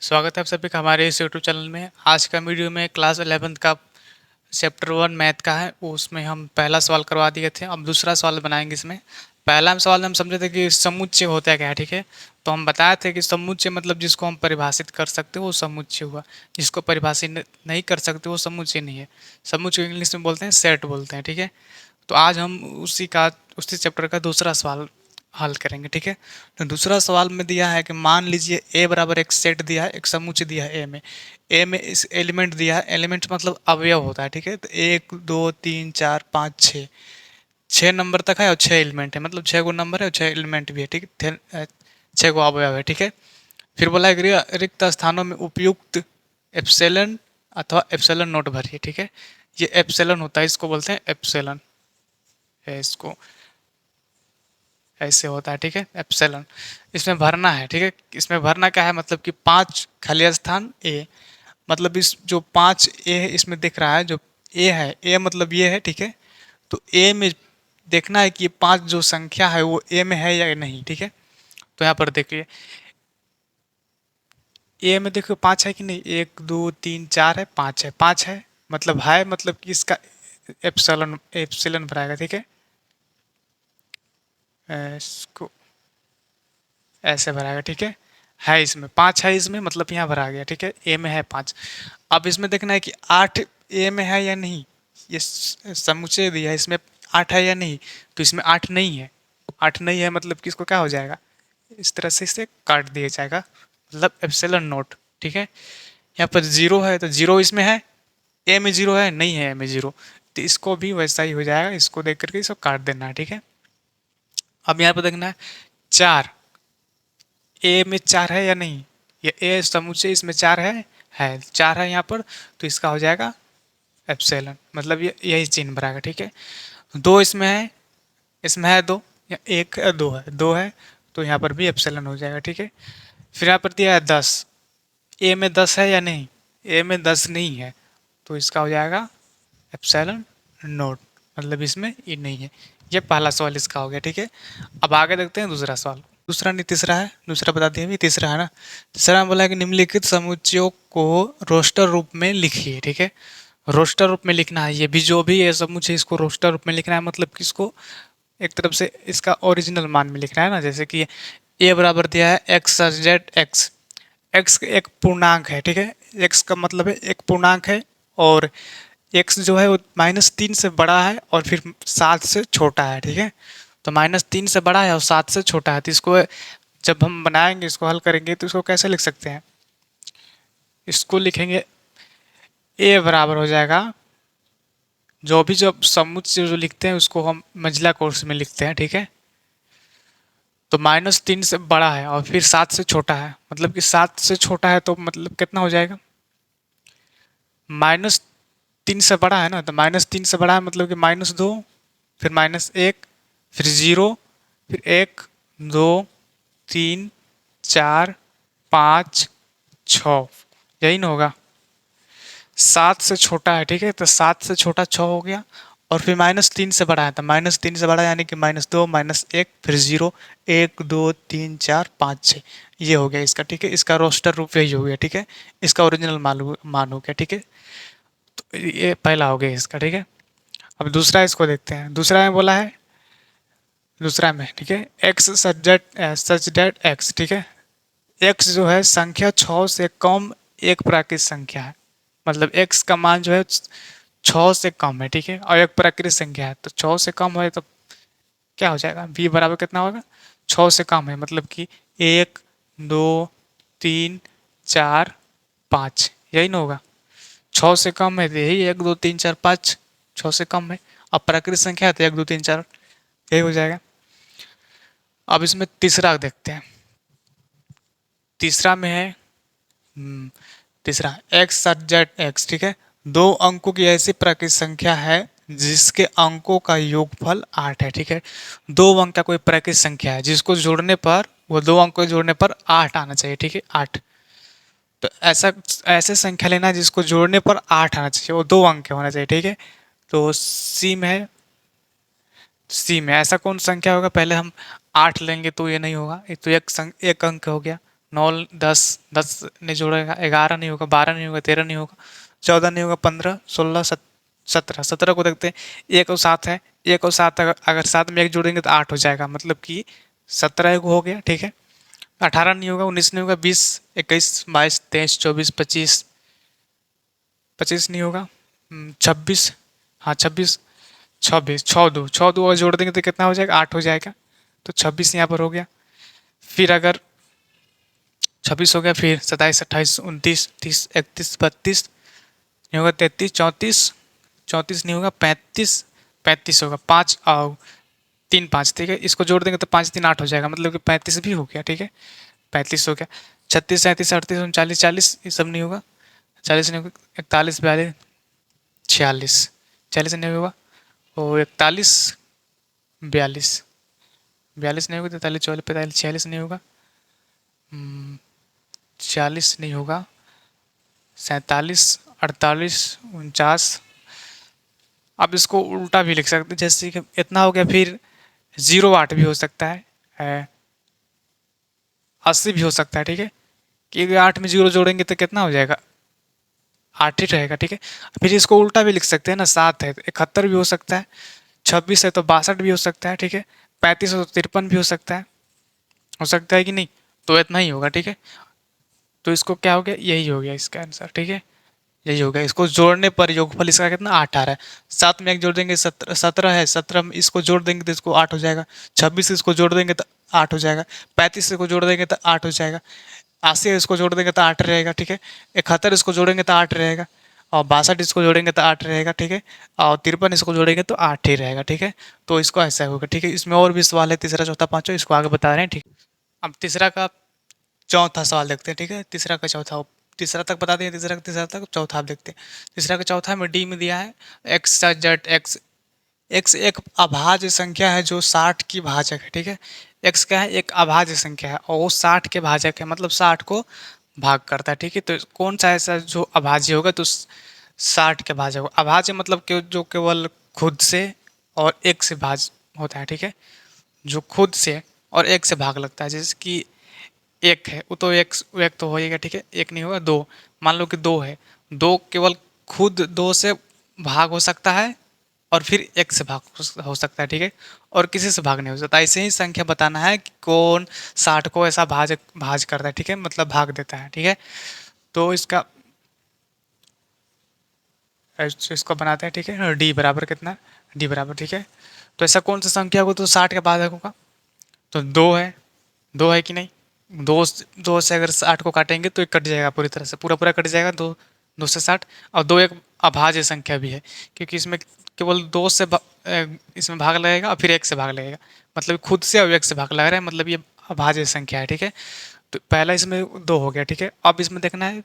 स्वागत है आप सभी का हमारे इस यूट्यूब चैनल में। आज का वीडियो में क्लास 11th का चैप्टर 1 मैथ का है। उसमें हम पहला सवाल करवा दिए थे, अब दूसरा सवाल बनाएंगे। इसमें पहला सवाल हम समझे थे कि समुच्चय होता है क्या है, ठीक है। तो हम बताए थे कि समुच्चय मतलब जिसको हम परिभाषित कर सकते हो वो समुच्चय हुआ, जिसको परिभाषित नहीं कर सकते वो समुच्चय नहीं है। समुच्चय इंग्लिश में बोलते हैं सेट बोलते हैं, ठीक है। तो आज हम उसी चैप्टर का दूसरा सवाल हल करेंगे, ठीक है। तो दूसरा सवाल में दिया है कि मान लीजिए ए बराबर एक सेट दिया है, एक समुच्चय दिया है ए में इस एलिमेंट दिया है। एलिमेंट मतलब अवयव होता है, ठीक है। तो 1 2 3 4 5 6 6 नंबर तक है और 6 एलिमेंट है, मतलब 6 गो नंबर है और 6 एलिमेंट भी है, ठीक है। 6 गो अवयव है, ठीक है। फिर बोला है कि रिक्त स्थानों में उपयुक्त एप्सिलन अथवा एप्सिलन नोट भरिए, ठीक है। ये एप्सिलन होता है, इसको बोलते हैं एप्सिलन है। इसको ऐसे होता है, ठीक है, एप्सिलन। इसमें भरना है, ठीक है। इसमें भरना क्या है, मतलब कि 5 खाली स्थान ए, मतलब इस जो 5 ए है इसमें दिख रहा है, जो ए है, ए मतलब ये है, ठीक है। तो ए में देखना है कि ये 5 जो संख्या है वो ए में है या नहीं, ठीक है। तो यहाँ पर देखिए ए में देखो 5 है कि नहीं, 1 2 3 4 है, 5 है, 5 है, मतलब कि इसका एप्सिलन एप्सिलन भराएगा, ठीक है। इसको ऐसे भराएगा, ठीक है इसमें 5 है, इसमें मतलब यहाँ भरा गया, ठीक है। ए में है 5। अब इसमें देखना है कि 8 ए में है या नहीं। ये समुच्चय दिया है, इसमें 8 है या नहीं। तो इसमें 8 नहीं है। 8 नहीं है मतलब कि इसको क्या हो जाएगा, इस तरह से इसे काट दिया जाएगा, मतलब एप्सिलन नोट, ठीक है। यहाँ पर 0 है तो 0 इसमें है, ए में 0 है, नहीं है ए में 0। तो इसको भी वैसा ही हो जाएगा, इसको देख करके इसको काट देना है, ठीक है। अब यहाँ पर देखना है 4 ए में 4 है या नहीं। ये ए समुच्चय इसमें 4 है 4 है यहाँ पर। तो इसका हो जाएगा एप्सिलन, मतलब ये यही चिन्ह भराएगा, ठीक है। 2 इसमें है 2, या 1 है 2 है 2 है, तो यहाँ पर भी एप्सिलन हो जाएगा, ठीक है। फिर यहाँ पर दिया है 10, ए में 10 है या नहीं। ए में 10 नहीं है, तो इसका हो जाएगा एप्सिलन नोट, मतलब इसमें ये नहीं है। ये पहला सवाल इसका हो गया, ठीक है। अब आगे देखते हैं दूसरा सवाल। दूसरा नहीं तीसरा है, दूसरा बता दिया अभी, तीसरा है ना। तीसरा में बोला है कि निम्नलिखित समुच्चयों को रोस्टर रूप में लिखिए, ठीक है। रोस्टर रूप में लिखना है, ये भी जो भी है समुच्चय इसको रोस्टर रूप में लिखना है, मतलब कि इसको एक तरफ से इसका ओरिजिनल मान में लिखना है ना। जैसे कि ए बराबर दिया है एक्स जेड एक्स, एक्स एक पूर्णांक है, ठीक है। एक्स का मतलब है एक पूर्णांक है, और एक्स जो है वो -3 से बड़ा है और फिर 7 से छोटा है, ठीक है। तो -3 से बड़ा है और 7 से छोटा है, तो इसको जब हम बनाएंगे, इसको हल करेंगे, तो इसको कैसे लिख सकते हैं। इसको लिखेंगे ए बराबर हो जाएगा, जो भी जब समुच्चय जो लिखते हैं उसको हम मंजिला कोर्स में लिखते हैं, ठीक है। तो -3 से बड़ा है और फिर 7 से छोटा है, मतलब कि 7 से छोटा है, तो मतलब कितना हो जाएगा, -3 से बड़ा है ना, तो -3 से बड़ा है मतलब कि -2, फिर -1, फिर 0, फिर 1 2 3 4 5 6, यही ना होगा। 7 से छोटा है, ठीक है, तो 7 से छोटा 6 हो गया, और फिर -3 से बड़ा है, तो -3 से बड़ा यानी कि -2 -1 फिर 0, 1 2 3 4 5 6, ये हो गया इसका, ठीक है। इसका रोस्टर रूप यही हो गया, ठीक है। इसका ओरिजिनल मान हो गया, ठीक है। तो ये पहला हो गया इसका, ठीक है। अब दूसरा इसको देखते हैं। दूसरा में बोला है, दूसरा में, ठीक है, एक्स सच डेट एक्स, ठीक है। एक्स जो है संख्या 6 से कम एक प्राकृत संख्या है, मतलब एक्स का मान जो है 6 से कम है, ठीक है, और एक प्राकृत संख्या है, तो 6 से कम है तो क्या हो जाएगा, बी बराबर कितना होगा, 6 से कम है, मतलब कि 1 2 3 4 5, यही ना होगा। 6 से कम है तो यही 1 2 3 4 5, 6 से कम है। अब प्राकृतिक संख्या है तो 1 2 3 4, यही हो जाएगा। अब इसमें तीसरा देखते हैं। तीसरा में है तीसरा एक्स सच जेड एक्स, ठीक है। 2 अंकों की ऐसी प्राकृतिक संख्या है जिसके अंकों का योगफल 8 है, ठीक है। 2 अंक का कोई प्राकृतिक संख्या है जिसको जोड़ने पर, वो 2 अंक को जोड़ने पर 8 आना चाहिए, ठीक है, 8। तो ऐसा ऐसे संख्या लेना जिसको जोड़ने पर 8 आना चाहिए, वो 2 अंक होना चाहिए, ठीक है। तो सी में ऐसा कौन संख्या होगा, पहले हम 8 लेंगे तो ये नहीं होगा, ये तो एक अंक हो गया, 9 10 10 नहीं जोड़ेगा, 11 नहीं होगा, 12 नहीं होगा, 13 नहीं होगा, 14 नहीं होगा, 15 16 17 17 को देखते हैं। एक और सात है, एक और सात, अगर सात में एक जोड़ेंगे तो 8 हो जाएगा, मतलब कि 17 को हो गया, ठीक है। 18 नहीं होगा, 19 नहीं होगा, 20 21 22 23 24 25, 25 नहीं होगा, 26, हाँ 26, 26 छः दो और जोड़ देंगे तो कितना हो जाएगा, 8 हो जाएगा। तो 26 यहाँ पर हो गया। फिर अगर 26 हो गया, फिर 27 28 29 30 31 32 नहीं होगा, 33 34, 34 नहीं होगा, 35, 35 होगा, 5 और 3 5, ठीक है। इसको जोड़ देंगे तो 5 3 8 हो जाएगा, मतलब कि 35 भी हो गया, ठीक है। 35 हो गया। 36 37 38 39 40, ये सब नहीं होगा। 40 नहीं होगा, 41 42 46, 46 नहीं होगा, और 41 42, 42 नहीं होगा, 43 44 45 46 नहीं होगा, 40 नहीं होगा, 47 48 49। अब इसको उल्टा भी लिख सकते हैं, जैसे कि इतना हो गया, फिर 08 भी हो सकता है, 80 भी हो सकता है, ठीक है। कि अगर 8 में 0 जोड़ेंगे तो कितना हो जाएगा, 8 ही रहेगा, ठीक है। फिर इसको उल्टा भी लिख सकते हैं ना, 7 है तो 71 भी हो सकता है, 26 है तो 62 भी हो सकता है, ठीक है। 35 है तो 53 भी हो सकता है कि नहीं। तो इतना ही होगा, ठीक है। तो इसको क्या हो गया, यही हो गया इसका आंसर, ठीक है। यही हो गया। इसको जोड़ने पर योगफल इसका कितना, 8 आ रहा है। 7 में एक जोड़ देंगे, 17 है, 17 में इसको जोड़ देंगे तो इसको 8 हो जाएगा। 26 इसको जोड़ देंगे तो 8 हो जाएगा। 35 इसको जोड़ देंगे तो 8 हो जाएगा। 80 इसको जोड़ देंगे तो 8 रहेगा, ठीक है। 71 इसको जोड़ेंगे तो 8 रहेगा, और 62 इसको जोड़ेंगे तो 8 रहेगा, ठीक है। और 53 इसको जोड़ेंगे तो 8 ही रहेगा, ठीक है। तो इसको ऐसा होगा, ठीक है। इसमें और भी सवाल है, तीसरा चौथा पांचवा, इसको आगे बता रहे हैं, ठीक। अब तीसरा का चौथा सवाल देखते हैं, ठीक है। तीसरा का चौथा, तीसरा तक बता दें, तीसरा का तीसरा तक, चौथा आप देखते हैं। तीसरा का चौथा में डी में दिया है एक्स जेड एक्स। एक्स एक अभाज्य संख्या है जो 60 की भाजक है, ठीक है। एक्स क्या है, एक अभाज्य संख्या है और वो 60 के भाजक है, मतलब 60 को भाग करता है, ठीक है। तो कौन सा ऐसा जो अभाज्य होगा, तो 60 के भाजक होगा। अभाज्य मतलब कि जो केवल खुद से और एक से भाज होता है, ठीक है। जो खुद से और एक से भाग लगता है, जैसे कि एक है, वो तो एक तो होएगा, ठीक है। एक नहीं होगा, दो। मान लो कि दो है, दो केवल खुद दो से भाग हो सकता है और फिर एक से भाग हो सकता है, ठीक है। और किसी से भाग नहीं हो सकता। ऐसे ही संख्या बताना है कि कौन 60 को ऐसा भाज भाज करता है, ठीक है, मतलब भाग देता है, ठीक है। तो इसको बनाते हैं, ठीक है। डी बराबर कितना, डी बराबर, ठीक है। तो ऐसा कौन सा संख्या होगा तो 60 के भाजक होगा, तो दो है। दो है कि नहीं, दो दो से अगर 60 को काटेंगे तो एक कट जाएगा, पूरी तरह से पूरा पूरा कट जाएगा, दो, 2 से 60। और दो एक अभाज्य संख्या भी है, क्योंकि इसमें केवल इसमें भाग लगेगा और फिर एक से भाग लगेगा, मतलब खुद से और एक से भाग लग रहा है, मतलब ये अभाज्य संख्या है, ठीक है। तो पहला इसमें दो हो गया, ठीक है। अब इसमें देखना है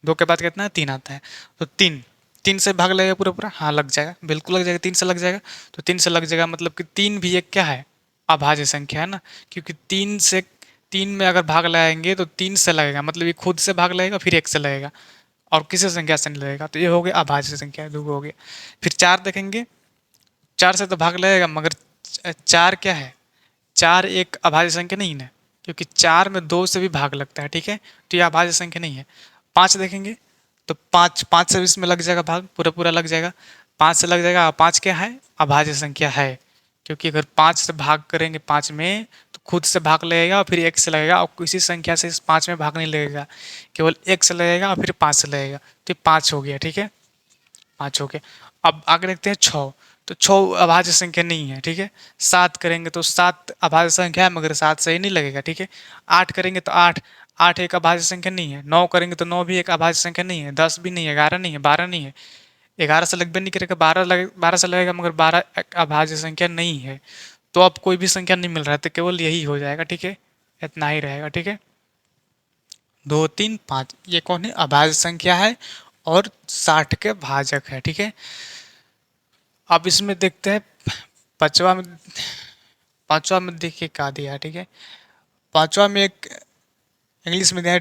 दो के बाद कितना है, 3 आता है। तो तीन, 3 से भाग लगेगा पूरा पूरा, हाँ लग जाएगा, बिल्कुल लग जाएगा, 3 से लग जाएगा। तो 3 से लग जाएगा, मतलब कि 3 भी एक क्या है, अभाज्य संख्या है ना। क्योंकि 3 में अगर भाग लगाएंगे तो 3 से लगेगा, मतलब ये खुद से भाग लगेगा फिर एक से लगेगा और किसी संख्या से नहीं लगेगा, तो ये हो गया अभाज्य संख्या, दो हो गया। फिर 4 देखेंगे, 4 से तो भाग लगेगा, मगर 4 क्या है, 4 एक अभाज्य संख्या नहीं है, क्योंकि 4 में 2 से भी भाग लगता है, ठीक है। तो ये अभाज्य संख्या नहीं है। 5 देखेंगे तो 5 से भी इसमें लग जाएगा भाग, पूरा पूरा लग जाएगा, 5 से लग जाएगा। 5 क्या है, अभाज्य संख्या है, क्योंकि अगर 5 से भाग करेंगे 5 में तो खुद से भाग लगेगा और फिर एक से लगेगा, और किसी संख्या से इस 5 में भाग नहीं लगेगा, केवल एक से लगेगा और फिर 5 से लगेगा। तो ये 5 हो गया, ठीक है, 5 हो गया। अब आगे देखते हैं 6। तो 6 अभाज्य संख्या नहीं है, ठीक है। 7 करेंगे तो 7 अभाज्य संख्या है, मगर 7 सही नहीं लगेगा, ठीक है। 8 करेंगे तो 8, 8 एक अभाज्य संख्या नहीं है। 9 करेंगे तो 9 भी एक अभाज्य संख्या नहीं है। 10 भी नहीं है, 11 नहीं है, 12 नहीं है। 11 से लगभग नहीं करेगा, 12 से लगेगा, मगर 12 एक अभाज्य संख्या नहीं है। तो अब कोई भी संख्या नहीं मिल रहा है, तो केवल यही हो जाएगा, ठीक है। इतना ही रहेगा, ठीक है। 2 3 5 ये कौन है, अभाज्य संख्या है और 60 के भाजक है, ठीक है। अब इसमें देखते हैं पांचवा में, पांचवा में देखिए क्या दिया है, ठीक है। पांचवा में एक इंग्लिश में दिया है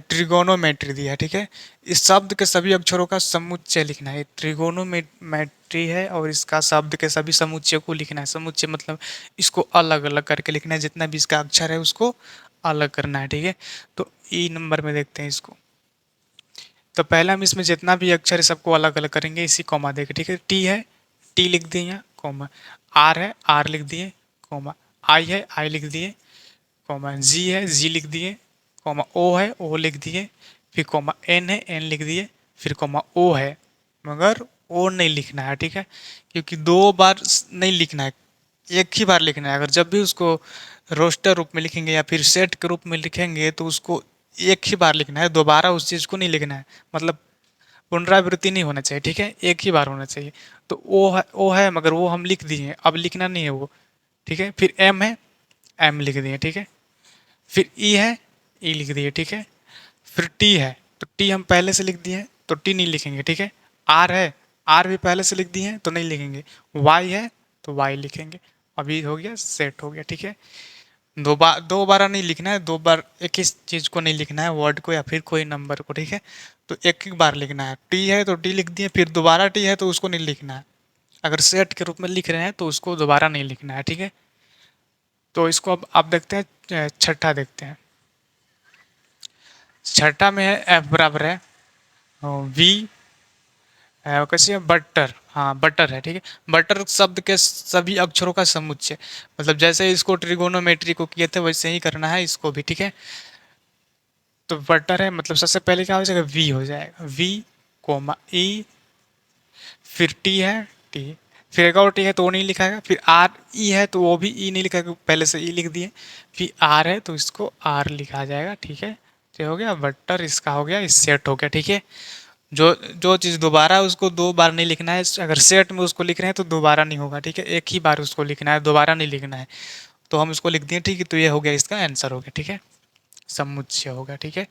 ट्रिगोनोमेट्री दिया है, ठीक है। इस शब्द के सभी अक्षरों का समुच्चय लिखना है। ट्रिगोनोमेट्री है और इसका शब्द के सभी समुच्चय को लिखना है। समुच्चय मतलब इसको अलग अलग करके लिखना है, जितना भी इसका अक्षर है उसको अलग करना है, ठीक है। तो ई नंबर में देखते हैं इसको। तो पहले हम इसमें जितना भी अक्षर है सबको अलग अलग करेंगे इसी कॉमा देके, ठीक है। टी है, टी लिख दिए यहाँ कॉमा। आर है, आर लिख दिए कॉमा। आई है, आई लिख दिए कॉमा। जी है, जी लिख दिए कॉमा। ओ है, ओ लिख दिए, फिर कॉमा। एन है, एन लिख दिए, फिर कॉमा। ओ है, मगर ओ नहीं लिखना है, ठीक है, क्योंकि दो बार नहीं लिखना है, एक ही बार लिखना है। अगर जब भी उसको रोस्टर रूप में लिखेंगे या फिर सेट के रूप में लिखेंगे तो उसको एक ही बार लिखना है, दोबारा उस चीज़ को नहीं लिखना है। मतलब पुनरावृत्ति नहीं होना चाहिए, ठीक है, एक ही बार होना चाहिए। तो ओ है मगर वो हम लिख दिए, अब लिखना नहीं है वो, ठीक है। फिर एम है, एम लिख दिए, ठीक है। फिर ई है, ई लिख दिए, ठीक है। फिर टी है, तो टी हम पहले से लिख दिए हैं तो टी नहीं लिखेंगे, ठीक है। आर है, आर भी पहले से लिख दिए हैं तो नहीं लिखेंगे। वाई है तो वाई लिखेंगे। अभी हो गया, सेट हो गया, ठीक है। दो बार नहीं लिखना है, दो बार एक ही चीज को नहीं लिखना है, वर्ड को या फिर कोई नंबर को, ठीक है। तो एक एक बार लिखना है। टी है तो टी लिख दिए, फिर दोबारा टी है तो उसको नहीं लिखना है। अगर सेट के रूप में लिख रहे हैं तो उसको दोबारा नहीं लिखना है, ठीक है। तो इसको अब आप देखते हैं, छठा देखते हैं। छठा में है एफ बराबर है वी, कैसे है बटर, हाँ बटर है, ठीक है। बटर शब्द के सभी अक्षरों का समुच्चय, मतलब जैसे इसको ट्रिगोनोमेट्री को किए थे वैसे ही करना है इसको भी, ठीक है। तो बटर है मतलब सबसे पहले क्या हो जाएगा, वी हो जाएगा, वी कोमा ई, फिर टी है, टी, फिर एक और टी है तो वो नहीं लिखा है, फिर आर ई है तो वो भी ई नहीं लिखा है, पहले से ई लिख दिए। फिर आर है तो इसको आर लिखा जाएगा, ठीक है। ये हो गया बटर, इसका हो गया, इस सेट हो गया, ठीक है। जो जो चीज़ दोबारा उसको दो बार नहीं लिखना है, अगर सेट में उसको लिख रहे हैं तो दोबारा नहीं होगा, ठीक है, एक ही बार उसको लिखना है, दोबारा नहीं लिखना है। तो हम इसको लिख दिए, ठीक है। तो ये हो गया, इसका आंसर हो गया, ठीक है, समुच्चय होगा, ठीक है।